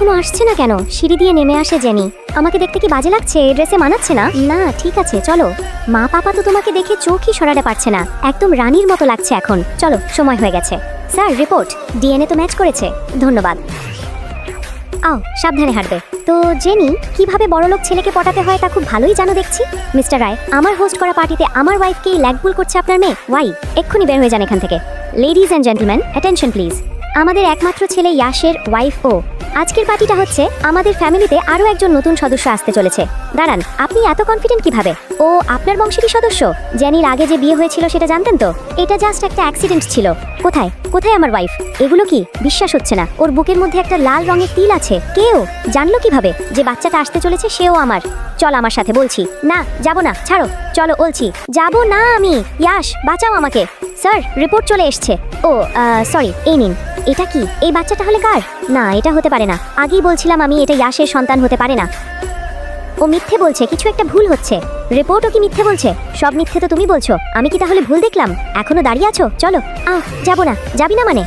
এখনো আসছে না কেন? সিঁড়ি দিয়ে নেমে আসে জেনি। আমাকে দেখতে কি বাজে লাগছে? এই ড্রেসে মানাচ্ছে না। না ঠিক আছে চলো। মা পাপা তো তোমাকে দেখে চোখই সরাতে পারছে না, একদম রানীর মতো লাগছে এখন। চলো সময় হয়ে গেছে। স্যার রিপোর্ট, ডিএনএ তো ম্যাচ করেছে। ধন্যবাদ। আও সাবধানে হাঁটবে। তো জেনি, কিভাবে বড়লোক ছেলেকে পটাতে হয় তা খুব ভালোই জানো দেখছি। মিস্টার রায়, আমার হোস্ট করা পার্টিতে আমার ওয়াইফকেই ল্যাগবুল করছে আপনার মেয়ে। ওয়াই? এক্ষুনি বের হয়ে যান এখান থেকে। Ladies and gentleman, attention please. আমাদের একমাত্র ছেলে ইয়াশের ওয়াইফ ও। আজকের পার্টিটা হচ্ছে আমাদের ফ্যামিলিতে আরও একজন নতুন সদস্য আসতে চলেছে। দাঁড়ান, আপনি এত কনফিডেন্ট কিভাবে? ও আপনার বংশেরই সদস্য? জেনির আগে যে বিয়ে হয়েছিল সেটা জানতেন তো? এটা জাস্ট একটা অ্যাক্সিডেন্ট ছিল। কোথায় কোথায় আমার ওয়াইফ? এগুলো কি? বিশ্বাস হচ্ছে না, ওর বুকের মধ্যে একটা লাল রঙের তিল আছে। কেউ জানলো কিভাবে যে বাচ্চাটা আসতে চলেছে সেও আমার? চল আমার সাথে। বলছি না, যাবো না, ছাড়ো। চলো বলছি, যাবো না আমি। ইয়াশ বাঁচাও আমাকে। স্যার রিপোর্ট চলে এসছে। ও সরি, এই নিন। এটা কি? এই বাচ্চা তাহলে কার? না এটা হতে পারে না, আগেই বলছিলাম আমি এটা ইয়াশের সন্তান হতে পারে না। ও মিথ্যে বলছে, কিছু একটা ভুল হচ্ছে। রিপোর্টও কি মিথ্যে বলছে? সব মিথ্যে তো তুমি বলছো, আমি কি তাহলে ভুল দেখলাম? এখনো দাঁড়িয়ে আছো? চলো। যাবো না। যাবি না মানে?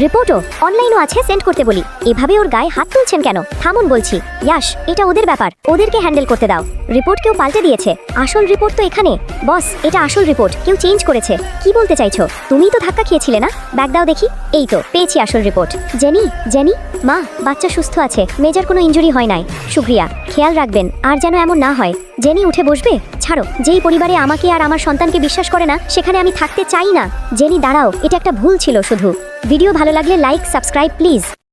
রিপোর্টও অনলাইনও আছে, সেন্ড করতে বলি। এভাবে ওর গায়ে হাত তুলছেন কেন? থামুন বলছি। ইয়াশ এটা ওদের ব্যাপার, ওদেরকে হ্যান্ডেল করতে দাও। রিপোর্ট কেউ পাল্টে দিয়েছে। আসল রিপোর্ট তো এখানে। বস এটা আসল রিপোর্ট, কেউ চেঞ্জ করেছে। কি বলতে চাইছো? তুমিই তো ধাক্কা খেয়েছিলে না? ব্যাগ দাও দেখি। এই তো পেয়েছি আসল রিপোর্ট। জেনি জেনি মা, বাচ্চা সুস্থ আছে, মেজর কোনো ইনজুরি হয় নাই। শুক্রিয়া, খেয়াল রাখবেন আর যেন এমন না হয়। জেনি উঠে বসবে। ছাড়ো, যেই পরিবারে আমাকে আর আমার সন্তানকে বিশ্বাস করে না সেখানে আমি থাকতে চাই না। জেনি দাঁড়াও, এটা একটা ভুল ছিল শুধু। ভিডিও ভালো লাগলে লাইক সাবস্ক্রাইব প্লিজ।